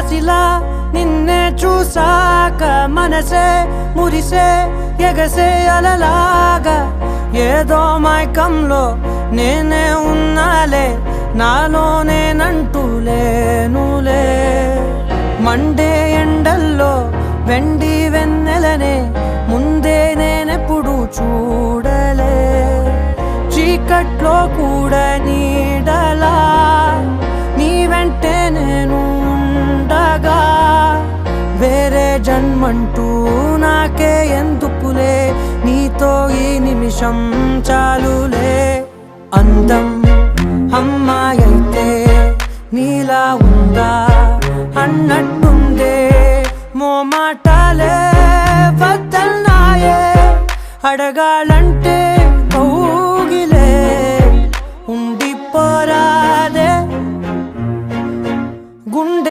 పసిలా నిన్నే చూసాక మనసే మురిసే ఎగసే అలలాగా ఏదో మైకంలో నేనే ఉన్నాలే నాలోనేనంటూ లేనులే మండే ఎండల్లో వెండి వెన్నెలనే ముందే నేనెప్పుడు చూడలే చీకట్లో కూడా నీడలా నీ వెంటే నేను ఉండగా వేరే జన్మంటూ నాకే ఎందుకులే నీతో ఈ నిమిషం చాలులే అందం అమ్మాయైతే నీలా ఉందా అన్నట్టుందే మోమాటాలే వద్దన్నాయే అడగాలంటే